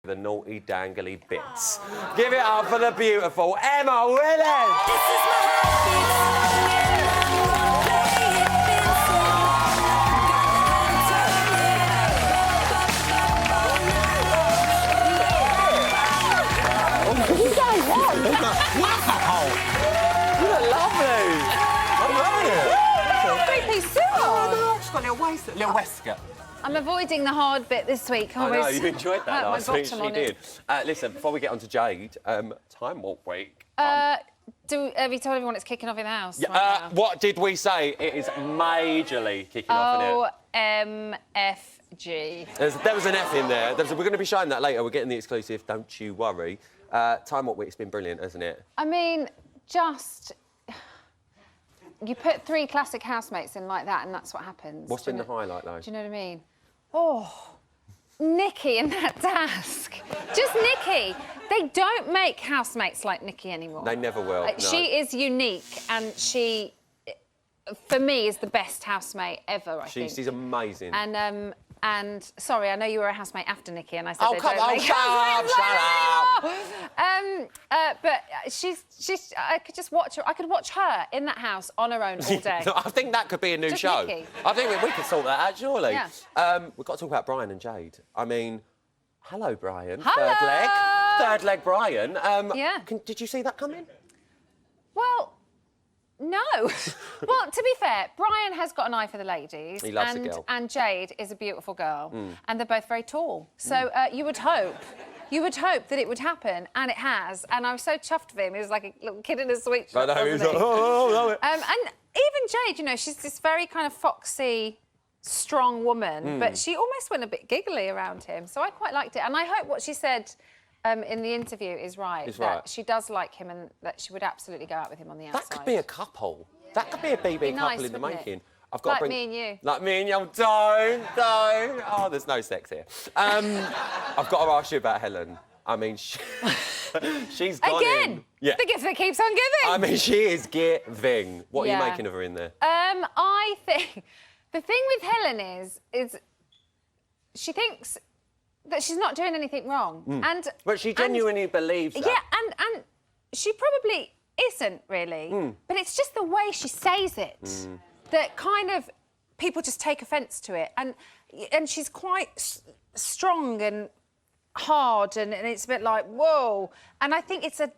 The naughty, dangly bits. Give it up for the beautiful Emma Willis! This is my heartbeat song and I won't play it this song. You guys want? Wow! You look lovely! I'm loving it! Three-piece suit on. She's got a little waistcoat. I'm avoiding the hard bit this week. I know, you enjoyed that last week. She on did. Listen, before we get on to Jade, Time Warp Week. Have you told everyone it's kicking off in the house? Yeah, right now? what did we say? It is majorly kicking off, isn't it? OMFG. There was an F in there. We're going to be showing that later. We're getting the exclusive, don't you worry. Time Warp Week's been brilliant, hasn't it? I mean, just... You put 3 classic housemates in like that and that's what happens. What's been the highlight, though? Do you know what I mean? Oh, Nikki in that task. Just Nikki. They don't make housemates like Nikki anymore. They never will, no. She is unique and she, for me, is the best housemate ever, I think. She's amazing. And sorry, I know you were a housemate after Nikki, and I said, oh, come on, shut up! But she's. I could just watch her. I could watch her in that house on her own all day. I think that could be a new Just show. Nikki. I think we could sort that out, surely. Yeah. We've got to talk about Brian and Jade. I mean, hello, Brian. Hello. Third leg, Brian. Yeah. Did you see that coming? Well. No. Well, to be fair, Brian has got an eye for the ladies. He loves a girl. And Jade is a beautiful girl. And they're both very tall. So you would hope that it would happen, and it has. And I was so chuffed for him. He was like a little kid in a sweet shop, I know, he was like, wasn't he? oh, love it. And even Jade, you know, she's this very kind of foxy, strong woman, but she almost went a bit giggly around him. So I quite liked it. And I hope what she said in the interview is right. She does like him and that she would absolutely go out with him on the outside. That could be a couple. That could be a BB couple nice, in the wouldn't it? making. I've got to bring... me and you. Like me and you. Don't. Oh, there's no sex here. I've got to ask you about Helen. I mean, she's gone Again, in. Yeah. the gift that keeps on giving. I mean, she is giving. What are you making of her in there? I think the thing with Helen is she thinks that she's not doing anything wrong, But she genuinely believes that. Yeah, and she probably isn't really, but it's just the way she says it that kind of people just take offence to it, and she's quite strong and hard, and it's a bit like, whoa. And I think it's a...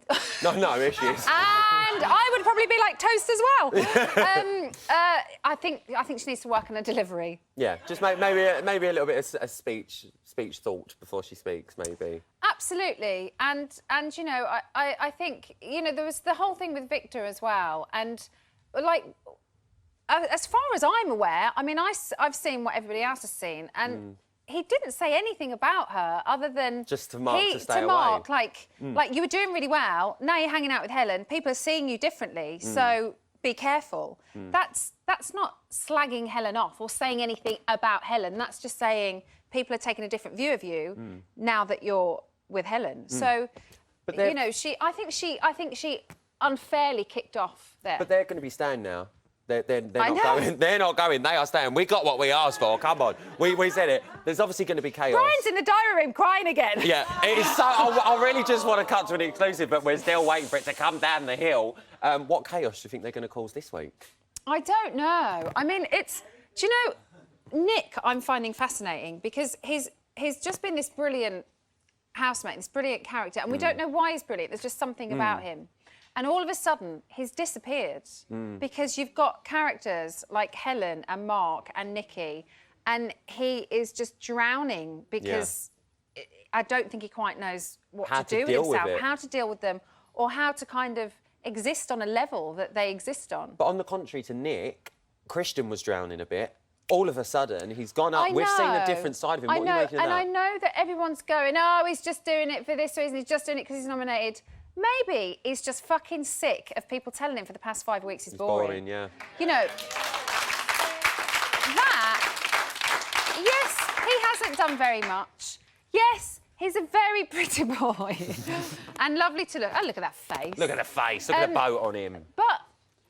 No, she is. And I would probably be like toast as well. I think she needs to work on her delivery. Yeah, just maybe a little bit of a speech thought before she speaks, maybe. Absolutely. And you know, I think, you know, there was the whole thing with Victor as well. And, like, as far as I'm aware, I mean, I've seen what everybody else has seen, and... He didn't say anything about her other than... Just to Mark to stay away. Like, you were doing really well, now you're hanging out with Helen, people are seeing you differently, so be careful. That's not slagging Helen off or saying anything about Helen, that's just saying people are taking a different view of you now that you're with Helen. So, you know, I think she unfairly kicked off there. But they're going to be staying now. They're not going. They're not going. They are staying. We got what we asked for. Come on. We said it. There's obviously going to be chaos. Brian's in the diary room crying again. Yeah, it is so... I really just want to cut to an exclusive, but we're still waiting for it to come down the hill. What chaos do you think they're going to cause this week? I don't know. I mean, it's... Do you know, Nick I'm finding fascinating because he's just been this brilliant housemate, this brilliant character, and we don't know why he's brilliant. There's just something about him. And all of a sudden, he's disappeared because you've got characters like Helen and Mark and Nikki, and he is just drowning because I don't think he quite knows what to do with himself, how to deal with them, or how to kind of exist on a level that they exist on. But on the contrary to Nick, Christian was drowning a bit. All of a sudden, he's gone up. We've seen a different side of him. What are you making of that? And I know that everyone's going, oh, he's just doing it for this reason, he's just doing it because he's nominated. Maybe he's just fucking sick of people telling him for the past 5 weeks he's boring. Yeah. You know, that, yes, he hasn't done very much. Yes, he's a very pretty boy and lovely to look. Oh, look at that face. Look at the face. Look at the boat on him. But,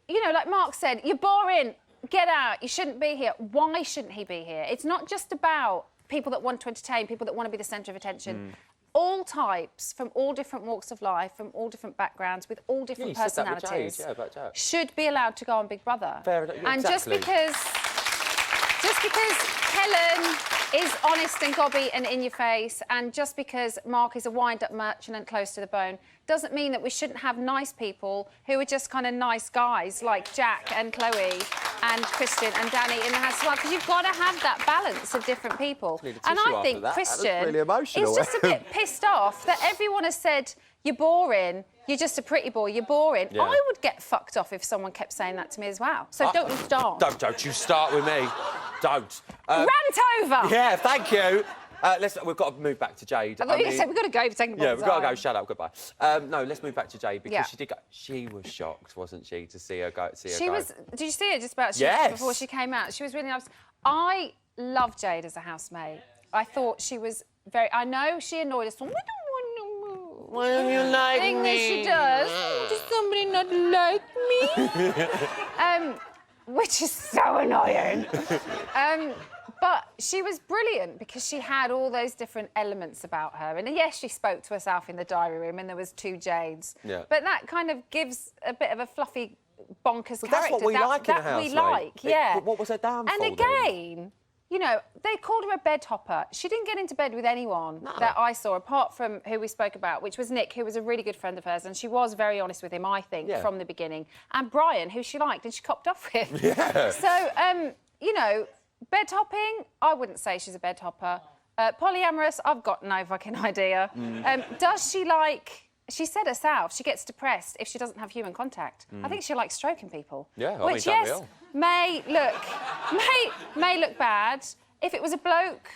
you know, like Mark said, you're boring. Get out. You shouldn't be here. Why shouldn't he be here? It's not just about people that want to entertain, people that want to be the centre of attention. all types, from all different walks of life, from all different backgrounds, with all different you said that with personalities, Jade, yeah, about Jade. should be allowed to go on Big Brother. Fair enough, yeah, and exactly. just because Helen is honest and gobby and in your face, and just because Mark is a wind-up merchant and close to the bone, doesn't mean that we shouldn't have nice people who are just kind of nice guys like Jack and Chloe and Christian and Danny in the house as well, because you've got to have that balance of different people. Need a And tissue I think after that. That was Christian really emotional. is just a bit pissed off that everyone has said, you're boring, you're just a pretty boy, you're boring. Yeah. I would get fucked off if someone kept saying that to me as well. So don't you start. Don't you start with me. Don't. Rant over! Yeah, thank you. We've got to move back to Jade. I thought you said we've got to go for taking Yeah, we've got to go. Shut up. Goodbye. No, let's move back to Jade because Yeah. she did go. She was shocked, wasn't she, to see her go? She was. Did you see her just about? Yes. Before she came out, she was really nice. I love Jade as a housemate. I thought she was very. I know she annoyed us. Why don't you like Thing that she me? does. Does somebody not like me? Which is so annoying. But she was brilliant because she had all those different elements about her. And yes, she spoke to herself in the diary room and there was 2 Jades. Yeah. But that kind of gives a bit of a fluffy, bonkers But character. that's what we like in a that we housemate. like, yeah. But what was her downfall And again, you know, they called her a bed hopper. She didn't get into bed with anyone that I saw, apart from who we spoke about, which was Nick, who was a really good friend of hers, and she was very honest with him, I think, Yeah. from the beginning. And Brian, who she liked, and she copped off with. Yeah. So, you know, bed hopping, I wouldn't say she's a bed hopper. Polyamorous, I've got no fucking idea. Does she like... She said herself, she gets depressed if she doesn't have human contact. I think she likes stroking people. Yeah, I mean, which, don't we yes, all? may look bad. If it was a bloke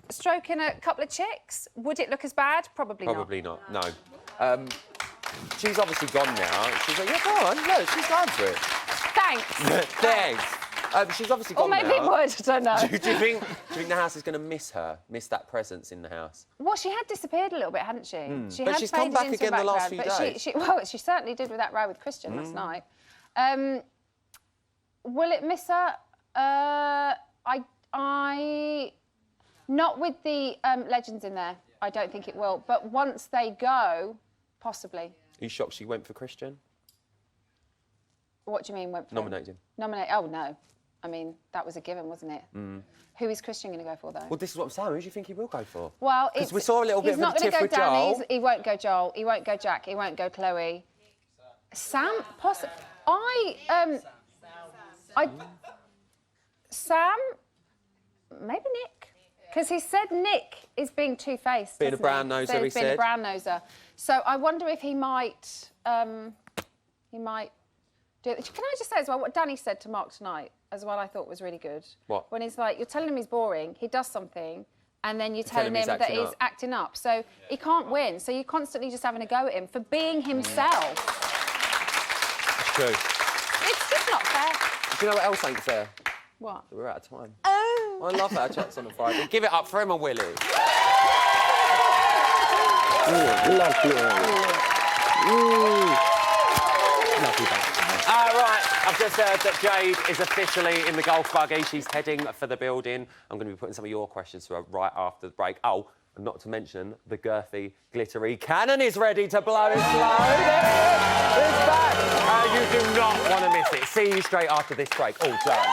stroking a couple of chicks, would it look as bad? Probably not. Probably not. No. She's obviously gone now. She's like, yeah, go on. Look, she's going for it. Thanks. Thanks. She's obviously Or gone maybe now. it would, I don't know. Do you think the house is going to miss her? Miss that presence in the house? Well, she had disappeared a little bit, hadn't she? She But had she's come faded back into again the last few background, days. Well, she certainly did with that row with Christian last night. Will it miss her? Not with the legends in there. I don't think it will. But once they go, possibly. Are you shocked she went for Christian? What do you mean? Went for Nominated him. Nominate? Oh no. I mean, that was a given, wasn't it? Who is Christian going to go for though? Well, this is what I'm saying. Who do you think he will go for? Well, because we saw a little bit he's of a not going tiff to go with Danny. Joel. He won't go Joel. He won't go Jack. He won't go Chloe. Sam, possibly. Sam, maybe Nick, because he said Nick is being two-faced. Being a doesn't he? brown noser, So he he's being a said. brown noser. So I wonder if he might. He might. Can I just say as well what Danny said to Mark tonight as well? I thought was really good. What? When he's like, you're telling him he's boring, he does something, and then you're telling telling him him that acting he's up. acting up. So he can't win. So you're constantly just having a go at him for being himself. It's true. It's just not fair. Do you know what else ain't fair? What? We're out of time. Oh. I love our chats on a Friday. Give it up for Emma Willis. Right, I've just heard that Jade is officially in the golf buggy. She's heading for the building. I'm going to be putting some of your questions to her right after the break. Oh, and not to mention, the girthy, glittery cannon is ready to blow its load. It's back. You do not want to miss it. See you straight after this break. All done.